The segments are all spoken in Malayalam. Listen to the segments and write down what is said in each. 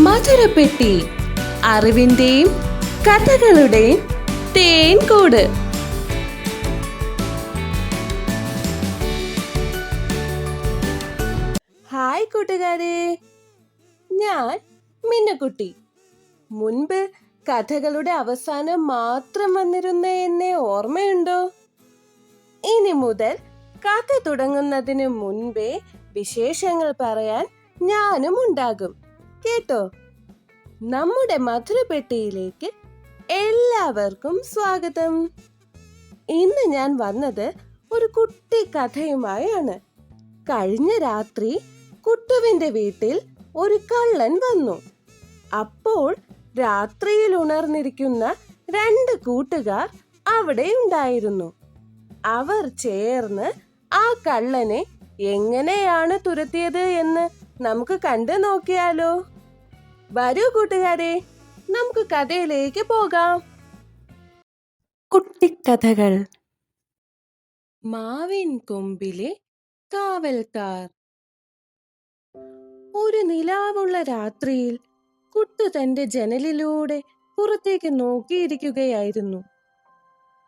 മധുരപ്പെട്ടി, അറിവിന്റെയും കഥകളുടെയും തേൻകൂട്. ഹായ് കൂട്ടുകാരെ, ഞാൻ മിന്നുക്കുട്ടി. മുൻപ് കഥകളുടെ അവസാനം മാത്രം വന്നിരുന്ന എന്നെ ഓർമ്മയുണ്ടോ? ഇനി മുതൽ കഥ തുടങ്ങുന്നതിന് മുൻപേ വിശേഷങ്ങൾ പറയാൻ ഞാനും ഉണ്ടാകും കേട്ടോ. നമ്മുടെ മധുരപ്പെട്ടിയിലേക്ക് എല്ലാവർക്കും സ്വാഗതം. ഇന്ന് ഞാൻ വന്നത് ഒരു കുട്ടി കഥയുമായാണ്. കഴിഞ്ഞ രാത്രി കുട്ടുവിന്റെ വീട്ടിൽ ഒരു കള്ളൻ വന്നു. അപ്പോൾ രാത്രിയിൽ ഉണർന്നിരിക്കുന്ന 2 കൂട്ടുകാർ അവിടെ ഉണ്ടായിരുന്നു. അവർ ചേർന്ന് ആ കള്ളനെ എങ്ങനെയാണ് തുരത്തിയത് എന്ന് നമുക്ക് കണ്ടു നോക്കിയാലോ? വരൂ കൂട്ടുകാരെ, നമുക്ക് കഥയിലേക്ക് പോകാം. കുട്ടിക്കഥകൾ. മാവിൻ കൊമ്പിലെ കാവൽക്കാർ. ഒരു നിലാവുള്ള രാത്രിയിൽ കുട്ടു തന്റെ ജനലിലൂടെ പുറത്തേക്ക് നോക്കിയിരിക്കുകയായിരുന്നു.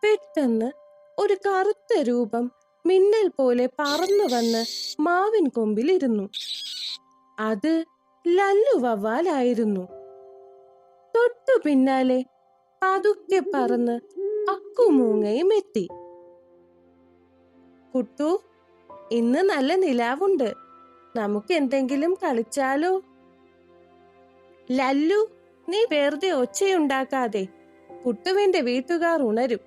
പെട്ടെന്ന് ഒരു കറുത്ത രൂപം മിന്നൽ പോലെ പറന്നു വന്ന് മാവിൻ കൊമ്പിലിരുന്നു. അത് ലല്ലു വവ്വാലായിരുന്നു. തൊട്ടു പിന്നാലെ പതുക്കെ പറന്ന് അക്കുമൂങ്ങയും എത്തി. കുട്ടു, ഇന്ന് നല്ല നിലാവുണ്ട്, നമുക്ക് എന്തെങ്കിലും കളിച്ചാലോ? ലല്ലു, നീ വെറുതെ ഒച്ചയുണ്ടാക്കാതെ, കുട്ടുവിന്റെ വീട്ടുകാർ ഉണരും.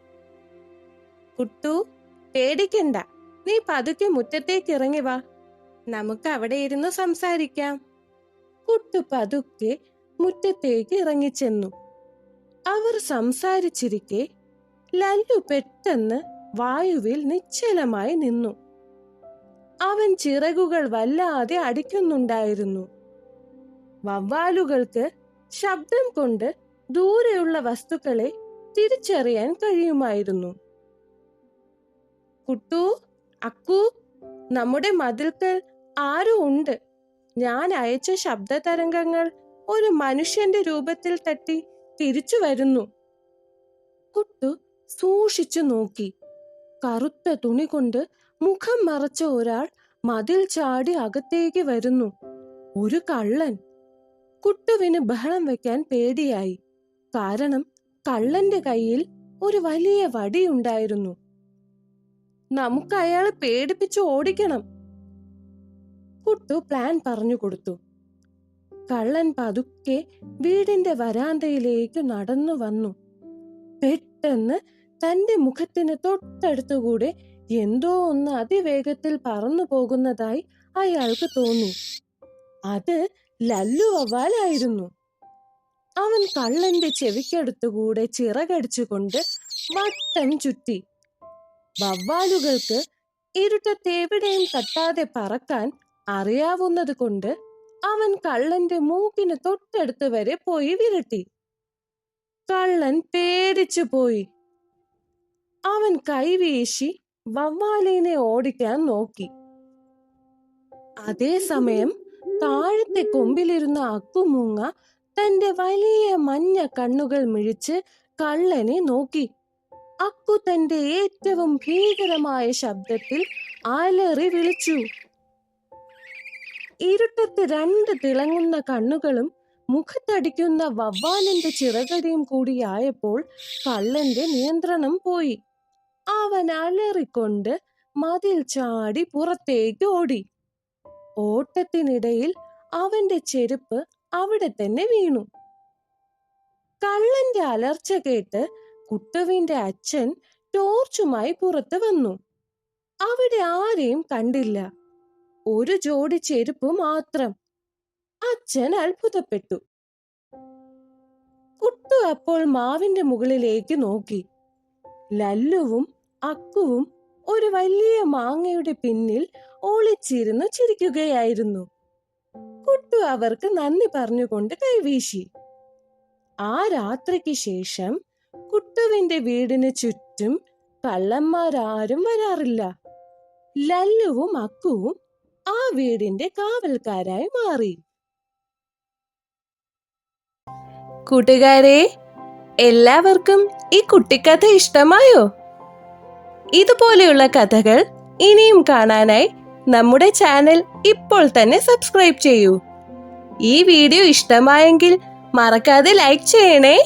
കുട്ടു, പേടിക്കണ്ട, നീ പതുക്കെ മുറ്റത്തേക്ക് ഇറങ്ങി വാ, നമുക്ക് അവിടെ ഇരുന്ന് സംസാരിക്കാം. കുട്ടു പതുക്കെ മുറ്റത്തേക്ക് ഇറങ്ങിച്ചെന്നു. അവർ സംസാരിച്ചിരിക്കെ ലല്ലു പെട്ടെന്ന് വായുവിൽ നിശ്ചലമായി നിന്നു. അവൻ ചിറകുകൾ വല്ലാതെ അടിക്കുന്നുണ്ടായിരുന്നു. വവ്വാലുകൾക്ക് ശബ്ദം കൊണ്ട് ദൂരെയുള്ള വസ്തുക്കളെ തിരിച്ചറിയാൻ കഴിയുമായിരുന്നു. കുട്ടു, അക്കു, നമ്മുടെ മതിൽക്കൽ ആരോ ഉണ്ട്. ഞാൻ അയച്ച ശബ്ദ തരംഗങ്ങൾ ഒരു മനുഷ്യന്റെ രൂപത്തിൽ തട്ടി തിരിച്ചു വരുന്നു. കുട്ടു സൂക്ഷിച്ചു നോക്കി. കറുത്ത തുണി കൊണ്ട് മുഖം മറച്ച ഒരാൾ മതിൽ ചാടി അകത്തേക്ക് വരുന്നു. ഒരു കള്ളൻ. കുട്ടുവിന് ബഹളം വെക്കാൻ പേടിയായി. കാരണം കള്ളന്റെ കയ്യിൽ ഒരു വലിയ വടിയുണ്ടായിരുന്നു. നമുക്ക് അയാളെ പേടിപ്പിച്ച് ഓടിക്കണം. കുട്ടു പ്ലാൻ പറഞ്ഞു കൊടുത്തു. കള്ളൻ പതുക്കെ വീടിന്റെ വരാന്തയിലേക്ക് നടന്നു വന്നു. പെട്ടെന്ന് തന്റെ മുഖത്തിന് തൊട്ടടുത്തുകൂടെ എന്തോ ഒന്ന് അതിവേഗത്തിൽ പറന്നു പോകുന്നതായി അയാൾക്ക് തോന്നി. അത് ലല്ലു വവ്വാലായിരുന്നു. അവൻ കള്ളന്റെ ചെവിക്കടുത്തുകൂടെ ചിറകടിച്ചുകൊണ്ട് വട്ടം ചുറ്റി. വവ്വാലുകൾക്ക് ഇരുട്ടത്ത് എവിടെയും തട്ടാതെ പറക്കാൻ അറിയാവുന്നത് കൊണ്ട് അവൻ കള്ളന്റെ മൂക്കിന് തൊട്ടടുത്ത് വരെ പോയി വിരട്ടി. കള്ളൻ പേടിച്ചു പോയി. അവൻ കൈവീശി വവ്വാലിനെ ഓടിക്കാൻ നോക്കി. അതേസമയം താഴത്തെ കൊമ്പിലിരുന്ന അക്കുമൂങ്ങ തന്റെ വലിയ മഞ്ഞ കണ്ണുകൾ മിഴിച്ച് കള്ളനെ നോക്കി. അക്കു തന്റെ ഏറ്റവും ഭീകരമായ ശബ്ദത്തിൽ അലറി വിളിച്ചു. ഇരുട്ടത്ത് 2 തിളങ്ങുന്ന കണ്ണുകളും മുഖത്തടിക്കുന്ന വവ്വാലിന്റെ ചിറകടിയും കൂടിയായപ്പോൾ കള്ളന്റെ നിയന്ത്രണം പോയി. അവൻ അലറിക്കൊണ്ട് മതിൽ ചാടി പുറത്തേക്ക് ഓടി. ഓട്ടത്തിനിടയിൽ അവന്റെ ചെരുപ്പ് അവിടെ തന്നെ വീണു. കള്ളന്റെ അലർച്ച കേട്ട് കുട്ടുവിന്റെ അച്ഛൻ ടോർച്ചുമായി പുറത്ത് വന്നു. അവിടെ ആരെയും കണ്ടില്ല, ഒരു ജോഡി ചെരുപ്പ് മാത്രം. അച്ഛൻ അത്ഭുതപ്പെട്ടു. കുട്ടു അപ്പോൾ മാവിന്റെ മുകളിലേക്ക് നോക്കി. ലല്ലുവും അക്കുവും ഒരു വലിയ മാങ്ങയുടെ പിന്നിൽ ഒളിച്ചിരുന്ന് ചിരിക്കുകയായിരുന്നു. കുട്ടു അവർക്ക് നന്ദി പറഞ്ഞുകൊണ്ട് കൈവീശി. ആ രാത്രിക്ക് ശേഷം കുട്ടുവിന്റെ വീടിന് ചുറ്റും കള്ളന്മാരാരും വരാറില്ല. ലല്ലുവും അക്കുവും ആ വീടിന്റെ കാവൽക്കാരായി മാറി. കൂട്ടുകാരെ, എല്ലാവർക്കും ഈ കുട്ടിക്കഥ ഇഷ്ടമായോ? ഇതുപോലെയുള്ള കഥകൾ ഇനിയും കാണാനായി നമ്മുടെ ചാനൽ ഇപ്പോൾ തന്നെ സബ്സ്ക്രൈബ് ചെയ്യൂ. ഈ വീഡിയോ ഇഷ്ടമായെങ്കിൽ മറക്കാതെ ലൈക്ക് ചെയ്യണേ.